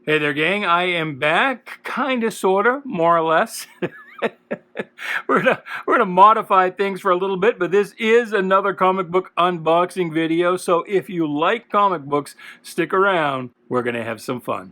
Hey there, gang. I am back, kinda, sorta, more or less. We're gonna modify things for a little bit, but this is another comic book unboxing video, so if you like comic books, stick around. We're gonna have some fun.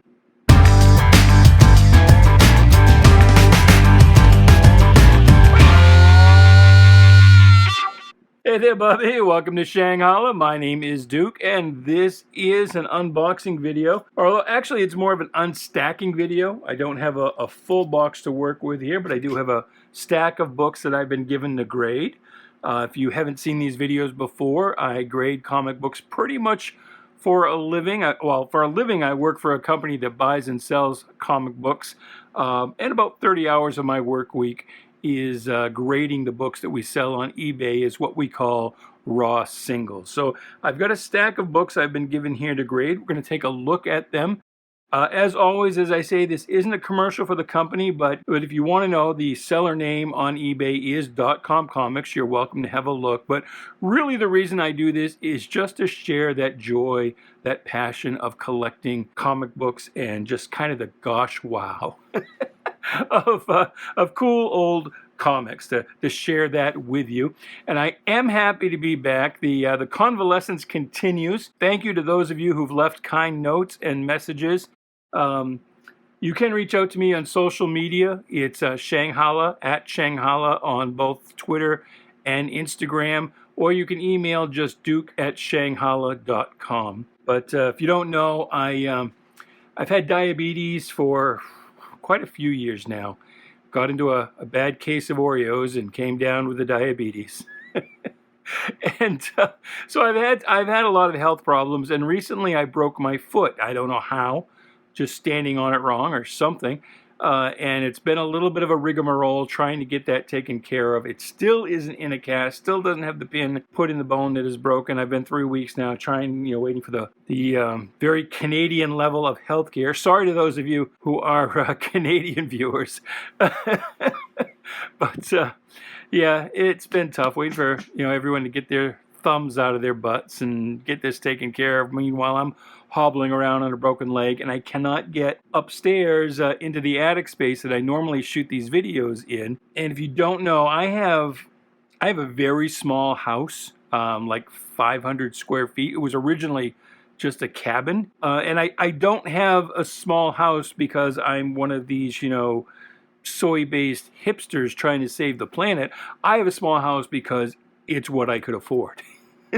Hey there, Bubby. Welcome to Shanghala. My name is Duke, and this is an unboxing video. Or actually, it's more of an unstacking video. I don't have a full box to work with here, but I do have a stack of books that I've been given to grade. If you haven't seen these videos before, I grade comic books pretty much for a living. For a living, I work for a company that buys and sells comic books, and about 30 hours of my work week is grading the books that we sell on eBay is what we call raw singles. So I've got a stack of books I've been given here to grade. We're going to take a look at them. As always, as I say, this isn't a commercial for the company, but if you want to know, the seller name on eBay is .com Comics. You're welcome to have a look. But really the reason I do this is just to share that joy, that passion of collecting comic books and just kind of the gosh wow of cool old comics to share that with you. And I am happy to be back. The convalescence continues. Thank you to those of you who've left kind notes and messages. You can reach out to me on social media. It's Shanghala, at Shanghala on both Twitter and Instagram, or you can email just duke@shanghala.com. But if you don't know, I've had diabetes for quite a few years now. Got into a bad case of Oreos and came down with the diabetes. And so I've had a lot of health problems, and recently I broke my foot. I don't know how, just standing on it wrong or something. And it's been a little bit of a rigmarole trying to get that taken care of. It still isn't in a cast, still doesn't have the pin put in the bone that is broken. I've been 3 weeks now trying, waiting for the very Canadian level of healthcare. Sorry to those of you who are Canadian viewers. But yeah, it's been tough waiting for everyone to get their thumbs out of their butts and get this taken care of. Meanwhile, I'm hobbling around on a broken leg, and I cannot get upstairs into the attic space that I normally shoot these videos in. And if you don't know, I have a very small house, like 500 square feet. It was originally just a cabin, and I don't have a small house because I'm one of these, soy-based hipsters trying to save the planet. I have a small house because it's what I could afford.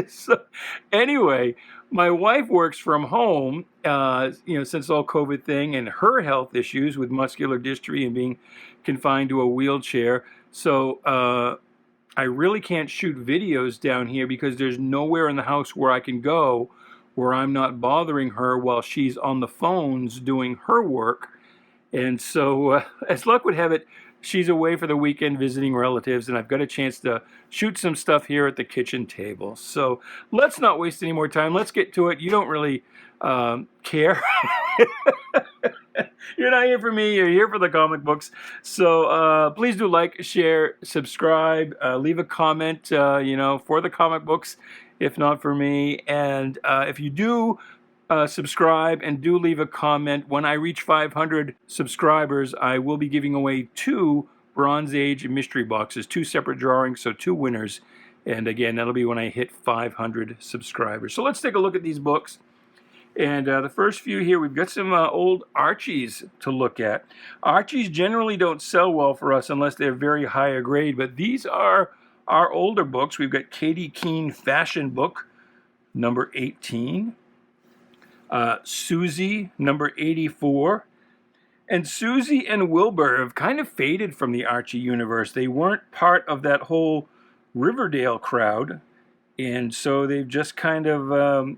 So, anyway, my wife works from home, since the whole COVID thing and her health issues with muscular dystrophy and being confined to a wheelchair. So I really can't shoot videos down here because there's nowhere in the house where I can go where I'm not bothering her while she's on the phones doing her work. And so, as luck would have it, she's away for the weekend visiting relatives, and I've got a chance to shoot some stuff here at the kitchen table. So let's not waste any more time. Let's get to it. You don't really care. You're not here for me. You're here for the comic books. So please do like, share, subscribe, leave a comment, for the comic books, if not for me. And if you do subscribe and do leave a comment, when I reach 500 subscribers, I will be giving away 2 Bronze Age mystery boxes, 2 separate drawings, so 2 winners. And again, that'll be when I hit 500 subscribers. So let's take a look at these books. And the first few here, we've got some old Archies to look at. Archies generally don't sell well for us unless they're very higher grade, but these are our older books. We've got Katie Keene Fashion Book, number 18. Susie, number 84. And Susie and Wilbur have kind of faded from the Archie universe. They weren't part of that whole Riverdale crowd, and so they've just kind of,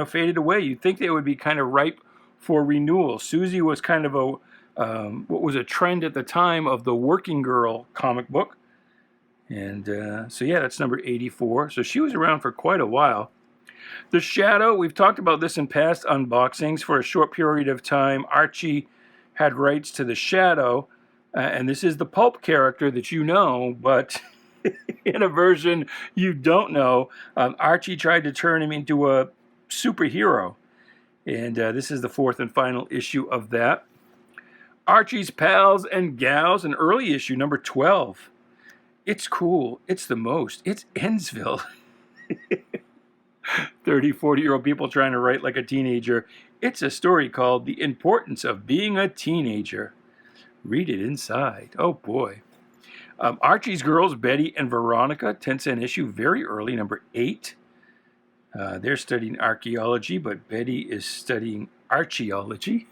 faded away. You'd think they would be kind of ripe for renewal. Susie was kind of what was a trend at the time of the working girl comic book. And so yeah, that's number 84. So she was around for quite a while. The Shadow, we've talked about this in past unboxings. For a short period of time, Archie had rights to the Shadow, and this is the pulp character that you know, but in a version you don't know. Archie tried to turn him into a superhero, And this is the fourth and final issue of that. Archie's Pals and Gals, an early issue, number 12. It's cool. It's the most. It's Ennsville. 30, 40-year-old people trying to write like a teenager. It's a story called The Importance of Being a Teenager. Read it inside. Oh, boy. Archie's Girls, Betty and Veronica, 10-cent issue, very early, number 8. They're studying archaeology, but Betty is studying archaeology.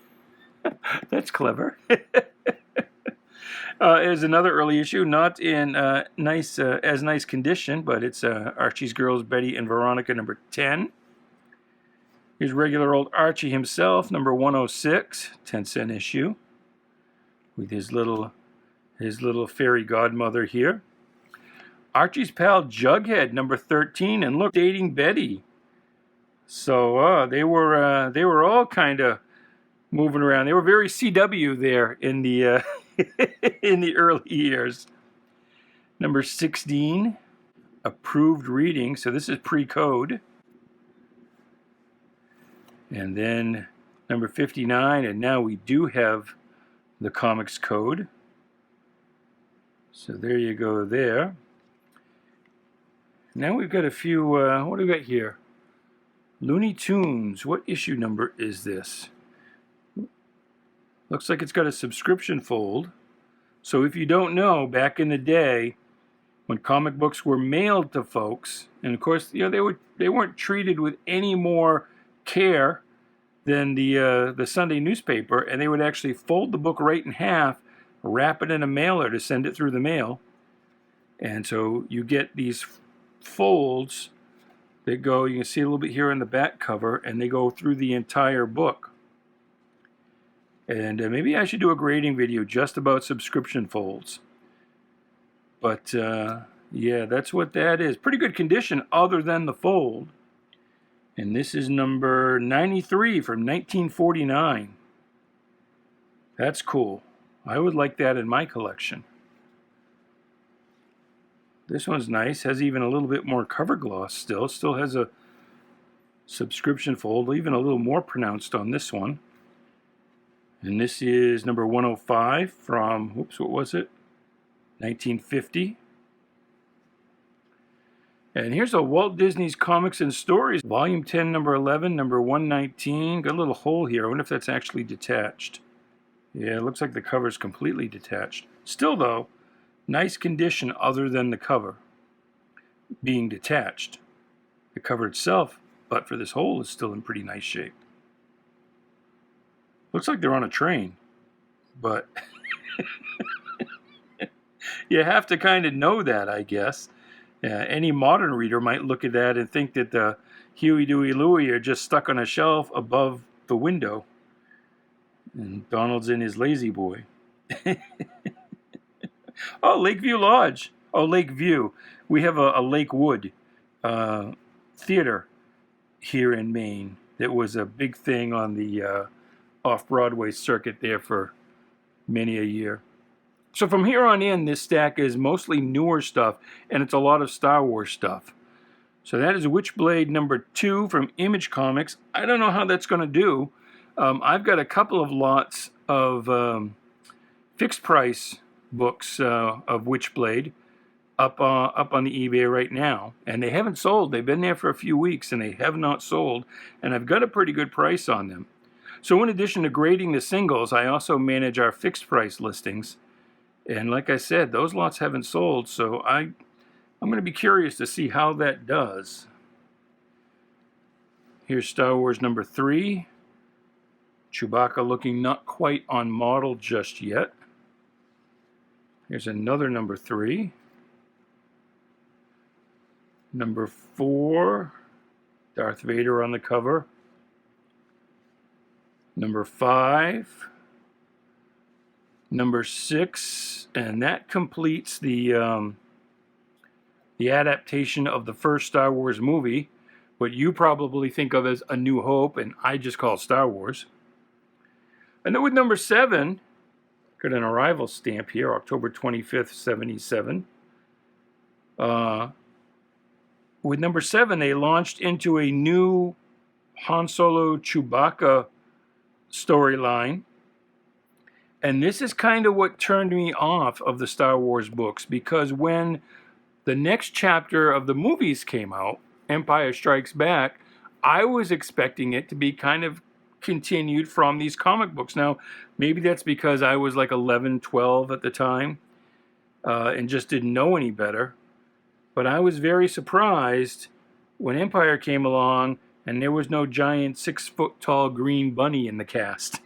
That's clever. Is another early issue, not in as nice condition, but it's Archie's Girls, Betty and Veronica, number 10. Here's regular old Archie himself, number 106, 10-cent issue, with his little fairy godmother here. Archie's pal Jughead, number 13, and look, dating Betty. So they were all kind of moving around. They were very CW there in the in the early years. Number 16, approved reading. So this is pre-code. And then number 59, and now we do have the comics code. So there you go there. Now we've got a few, what do we got here? Looney Tunes. What issue number is this? Looks like it's got a subscription fold. So if you don't know, back in the day, when comic books were mailed to folks, and of course, you know, they weren't treated with any more care than the Sunday newspaper, and they would actually fold the book right in half, wrap it in a mailer to send it through the mail. And so you get these folds that go, you can see a little bit here on the back cover, and they go through the entire book. And maybe I should do a grading video just about subscription folds. But yeah, that's what that is. Pretty good condition other than the fold. And this is number 93 from 1949. That's cool. I would like that in my collection. This one's nice. Has even a little bit more cover gloss still. Still has a subscription fold, even a little more pronounced on this one. And this is number 105 from, whoops, what was it? 1950. And here's a Walt Disney's Comics and Stories, Volume 10, number 11, number 119. Got a little hole here. I wonder if that's actually detached. Yeah, it looks like the cover's completely detached. Still, though, nice condition other than the cover being detached. The cover itself, but for this hole, is still in pretty nice shape. Looks like they're on a train, but you have to kind of know that, I guess. Any modern reader might look at that and think that the Huey, Dewey, Louie are just stuck on a shelf above the window. And Donald's in his lazy boy. Oh, Lakeview Lodge. Oh, Lakeview. We have a Lakewood theater here in Maine that was a big thing on the off-Broadway circuit there for many a year. So from here on in, this stack is mostly newer stuff, and it's a lot of Star Wars stuff. So that is Witchblade number 2 from Image Comics. I don't know how that's going to do. I've got a couple of lots of fixed price books of Witchblade up on the eBay right now, and they haven't sold. They've been there for a few weeks, and they have not sold, and I've got a pretty good price on them. So in addition to grading the singles, I also manage our fixed price listings. And like I said, those lots haven't sold, so I'm going to be curious to see how that does. Here's Star Wars number 3. Chewbacca looking not quite on model just yet. Here's another number 3. Number 4, Darth Vader on the cover. Number 5. Number 6, and that completes the adaptation of the first Star Wars movie, what you probably think of as A New Hope, and I just call Star Wars. And then with number 7, got an arrival stamp here, October 25th, 77. With number 7, they launched into a new Han Solo Chewbacca storyline. And this is kind of what turned me off of the Star Wars books, because when the next chapter of the movies came out, Empire Strikes Back, I was expecting it to be kind of continued from these comic books. Now, maybe that's because I was like 11, 12 at the time, and just didn't know any better. But I was very surprised when Empire came along and there was no giant 6-foot-tall green bunny in the cast.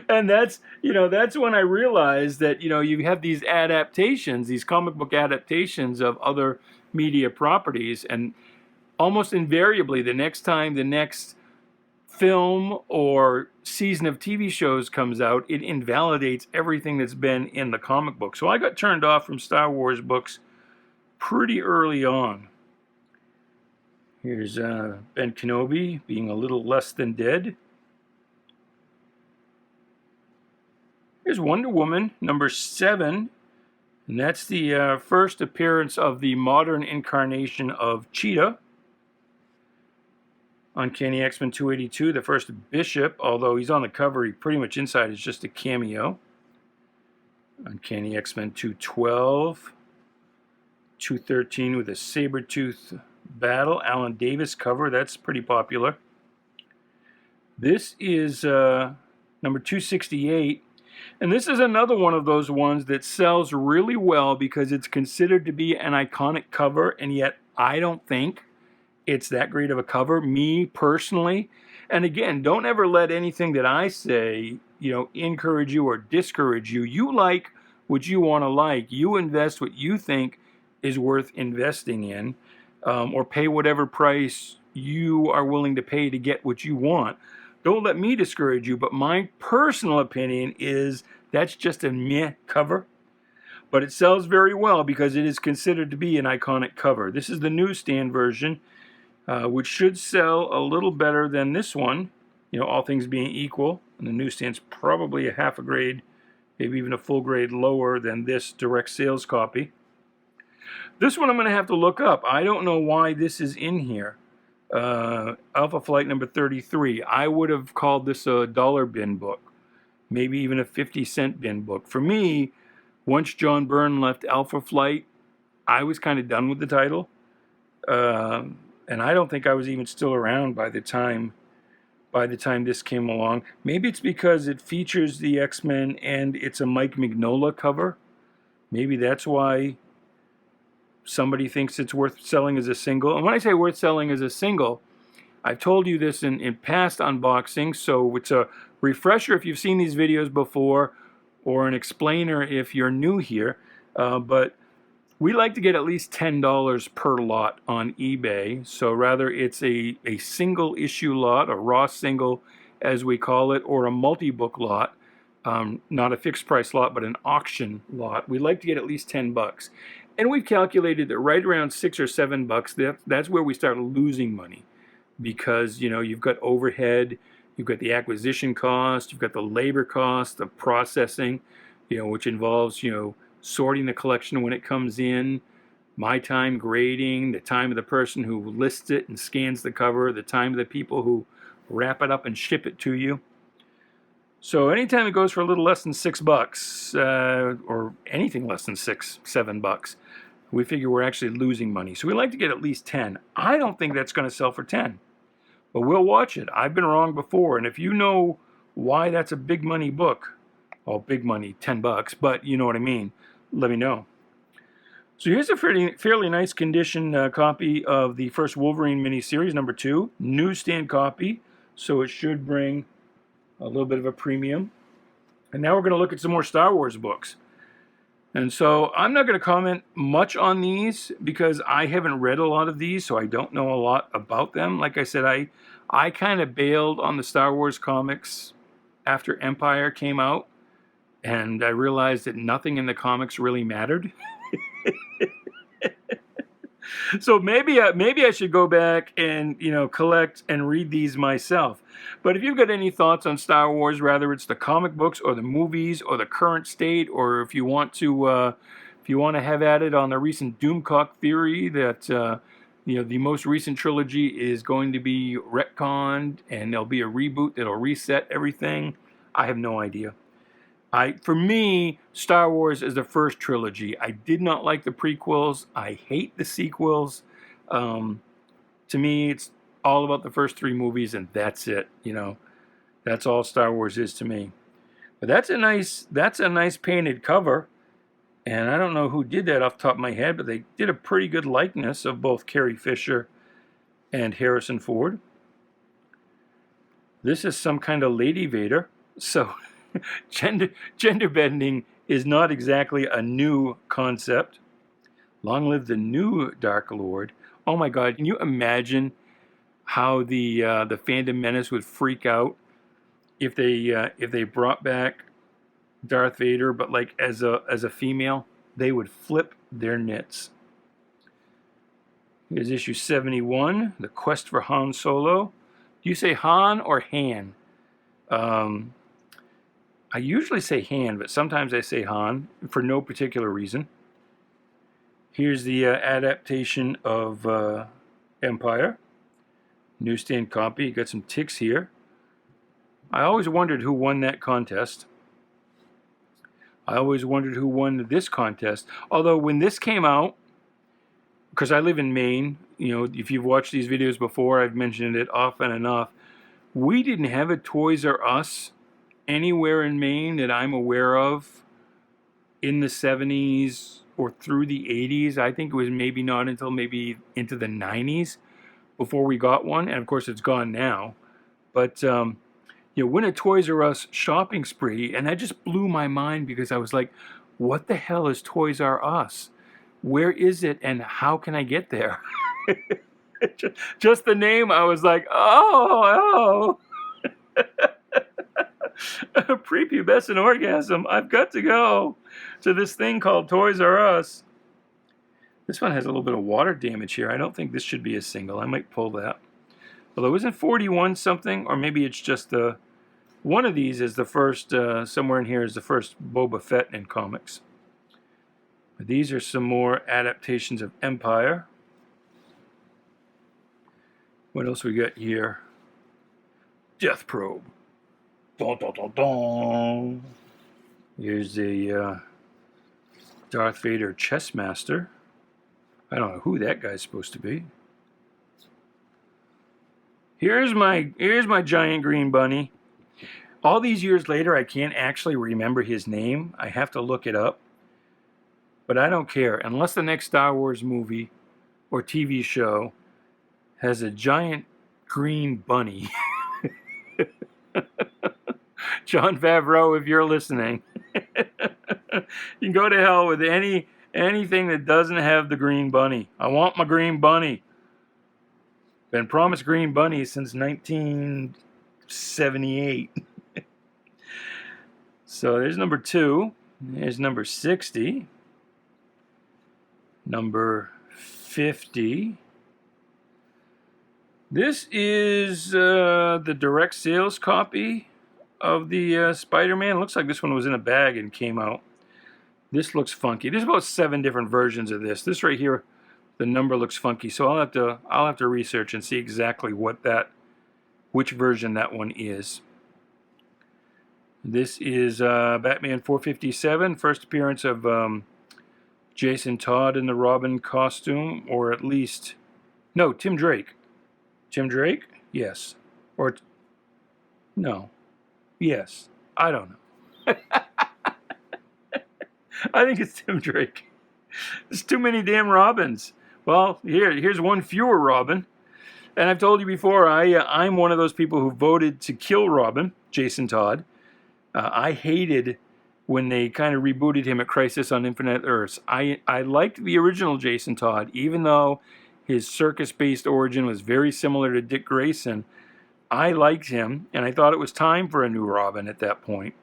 And that's when I realized that, you have these adaptations, these comic book adaptations of other media properties, and almost invariably the next time the next film or season of TV shows comes out, it invalidates everything that's been in the comic book. So I got turned off from Star Wars books pretty early on. Here's Ben Kenobi being a little less than dead. Here's Wonder Woman, number 7, and that's the first appearance of the modern incarnation of Cheetah. Uncanny X-Men 282, the first Bishop, although he's on the cover, he pretty much inside is just a cameo. Uncanny X-Men 212, 213 with a Sabretooth battle, Alan Davis cover, that's pretty popular. This is number 268. And this is another one of those ones that sells really well because it's considered to be an iconic cover, and yet I don't think it's that great of a cover, me personally. And again, don't ever let anything that I say, encourage you or discourage you. You like what you want to like. You invest what you think is worth investing in, or pay whatever price you are willing to pay to get what you want. Don't let me discourage you, but my personal opinion is that's just a meh cover. But it sells very well because it is considered to be an iconic cover. This is the newsstand version, which should sell a little better than this one, all things being equal. And the newsstand's probably a half a grade, maybe even a full grade lower than this direct sales copy. This one I'm going to have to look up. I don't know why this is in here. Alpha Flight number 33. I would have called this a dollar bin book, maybe even a 50-cent bin book. For me, once John Byrne left Alpha Flight, I was kind of done with the title, and I don't think I was even still around by the time this came along. Maybe it's because it features the X-Men and it's a Mike Mignola cover. Maybe that's why somebody thinks it's worth selling as a single. And when I say worth selling as a single, I've told you this in past unboxings, so it's a refresher if you've seen these videos before, or an explainer if you're new here. But we like to get at least $10 per lot on eBay. So rather it's a single issue lot, a raw single as we call it, or a multi-book lot. Not a fixed price lot, but an auction lot. We like to get at least $10. And we've calculated that right around $6 or $7, that's where we start losing money. Because, you've got overhead, you've got the acquisition cost, you've got the labor cost of processing, which involves, sorting the collection when it comes in, my time grading, the time of the person who lists it and scans the cover, the time of the people who wrap it up and ship it to you. So anytime it goes for a little less than $6, or anything less than $6, $7, we figure we're actually losing money. So we like to get at least 10. I don't think that's going to sell for 10, but we'll watch it. I've been wrong before, and if you know why that's a big money book, well, big money, $10, but you know what I mean, let me know. So here's a fairly nice condition copy of the first Wolverine miniseries, number 2, newsstand copy, so it should bring a little bit of a premium. And now we're going to look at some more Star Wars books. And so I'm not going to comment much on these because I haven't read a lot of these, so I don't know a lot about them. Like I said, I kind of bailed on the Star Wars comics after Empire came out, and I realized that nothing in the comics really mattered. So maybe I should go back and collect and read these myself. But if you've got any thoughts on Star Wars, whether it's the comic books or the movies or the current state, or if you want to have at it on the recent Doomcock theory that the most recent trilogy is going to be retconned and there'll be a reboot that'll reset everything. I have no idea. For me, Star Wars is the first trilogy. I did not like the prequels. I hate the sequels. To me, it's all about the first 3 movies, and that's it. That's all Star Wars is to me. But that's a nice painted cover, and I don't know who did that off the top of my head, but they did a pretty good likeness of both Carrie Fisher and Harrison Ford. This is some kind of Lady Vader, so. Gender bending is not exactly a new concept. Long live the new Dark Lord. Oh my God, can you imagine how the Phantom Menace would freak out if they brought back Darth Vader, but like as a female? They would flip their nits. Here's issue 71, The Quest for Han Solo. Do you say Han or Han? I usually say Han, but sometimes I say Han for no particular reason. Here's the adaptation of Empire. Newsstand copy. Got some ticks here. I always wondered who won that contest. I always wondered who won this contest. Although when this came out, because I live in Maine, if you've watched these videos before, I've mentioned it often enough. We didn't have a Toys R Us anywhere in Maine that I'm aware of in the 70s or through the 80s. I think it was maybe not until maybe into the 90s before we got one, and of course it's gone now. But went a Toys R Us shopping spree, and that just blew my mind because I was like, what the hell is Toys R Us? Where is it, and how can I get there? Just the name, I was like, oh. Prepubescent orgasm. I've got to go to this thing called Toys R Us. This one has a little bit of water damage here. I don't think this should be a single. I might pull that. Although isn't 41 something? Or maybe it's just one of these is the first, somewhere in here is the first Boba Fett in comics. But these are some more adaptations of Empire. What else we got here? Death Probe. Dun, dun, dun, dun. Here's a Darth Vader chess master. I don't know who that guy's supposed to be. Here's my giant green bunny. All these years later, I can't actually remember his name. I have to look it up. But I don't care. Unless the next Star Wars movie or TV show has a giant green bunny. Jon Favreau, if you're listening, you can go to hell with anything that doesn't have the green bunny. I want my green bunny. Been promised green bunny since 1978. So there's number 2. There's number 60. Number 50. This is the direct sales copy of the Spider-Man. Looks like this one was in a bag and came out. This looks funky. There's about 7 different versions of this. This right here, the number looks funky. So I'll have to research and see exactly which version that one is. This is Batman 457, first appearance of Jason Todd in the Robin costume, or at least, no, Tim Drake. Tim Drake? Yes. Or, no. Yes. I don't know. I think it's Tim Drake. There's too many damn Robins. Well, here's one fewer Robin. And I've told you before, I'm one of those people who voted to kill Robin, Jason Todd. I hated when they kind of rebooted him at Crisis on Infinite Earths. I liked the original Jason Todd, even though his circus-based origin was very similar to Dick Grayson. I liked him, and I thought it was time for a new Robin at that point.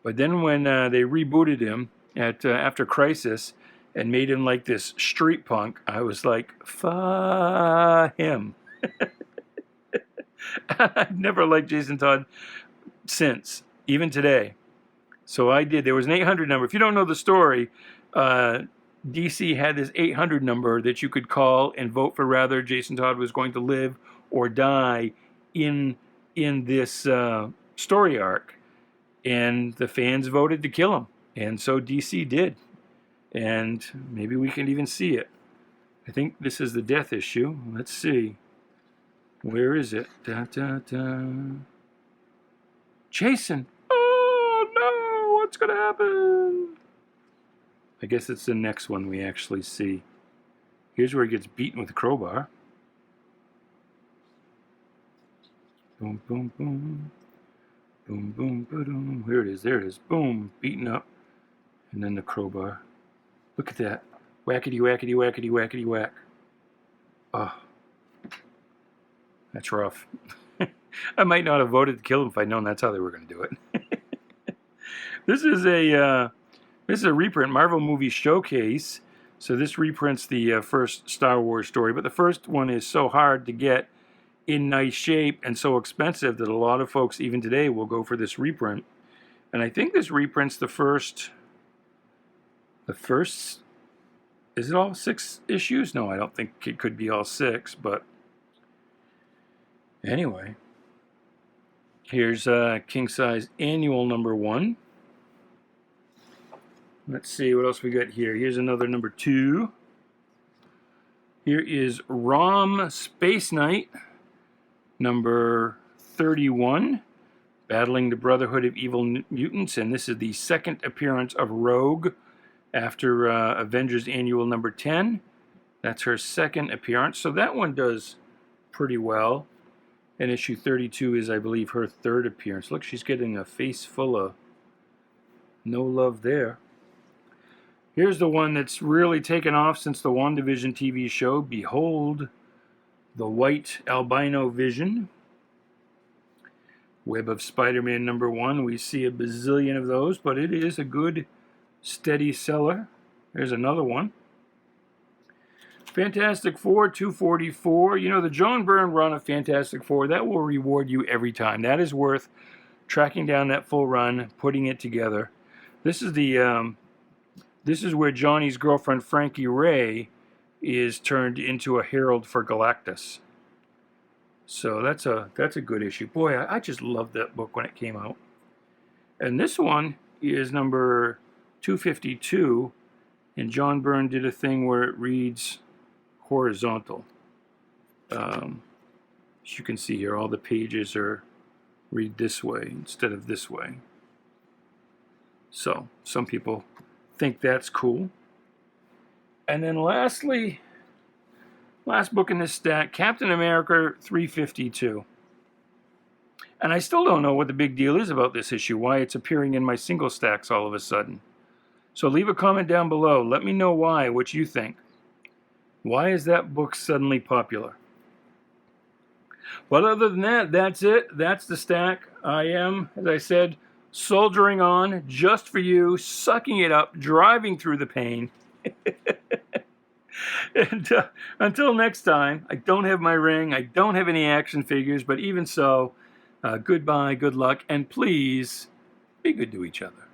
But then when they rebooted him after Crisis and made him like this street punk, I was like, fuck him. I've never liked Jason Todd since, even today. So I did. There was an 800 number. If you don't know the story, DC had this 800 number that you could call and vote for whether Jason Todd was going to live or die in this story arc. And the fans voted to kill him. And so DC did. And maybe we can even see it. I think this is the death issue. Let's see. Where is it? Da, da, da. Jason! Oh no! What's going to happen? I guess it's the next one we actually see. Here's where he gets beaten with a crowbar. Boom, boom, boom. Boom, boom, boom. Here it is. There it is. Boom. Beaten up. And then the crowbar. Look at that. Whackety, whackety, whackety, whackety, whack. Oh. That's rough. I might not have voted to kill him if I'd known that's how they were going to do it. This is a reprint, Marvel Movie Showcase. So this reprints the first Star Wars story. But the first one is so hard to get in nice shape and so expensive that a lot of folks, even today, will go for this reprint. And I think this reprints the first, is it all 6 issues? No, I don't think it could be all 6, but anyway. Here's King Size Annual number 1. Let's see what else we got here. Here's another number 2. Here is ROM Space Knight number 31, Battling the Brotherhood of Evil Mutants, and this is the second appearance of Rogue after Avengers Annual number 10. That's her second appearance, so that one does pretty well. And issue 32 is, I believe, her third appearance. Look, she's getting a face full of no love there. Here's the one that's really taken off since the WandaVision TV show. Behold, the White Albino Vision. Web of Spider-Man number 1. We see a bazillion of those, but it is a good, steady seller. There's another one. Fantastic Four 244. You know, the John Byrne run of Fantastic Four, that will reward you every time. That is worth tracking down that full run, putting it together. This is the this is where Johnny's girlfriend Frankie Ray is turned into a herald for Galactus. So that's a good issue. Boy, I just loved that book when it came out. And this one is number 252, and John Byrne did a thing where it reads horizontal. As you can see here, all the pages are read this way instead of this way. So some people think that's cool. And then lastly, last book in this stack, Captain America 352. And I still don't know what the big deal is about this issue, why it's appearing in my single stacks all of a sudden. So leave a comment down below. Let me know why, what you think. Why is that book suddenly popular? But other than that, that's it. That's the stack. I am, as I said, soldiering on just for you, sucking it up, driving through the pain. And until next time, I don't have my ring, I don't have any action figures, but even so, goodbye, good luck, and please be good to each other.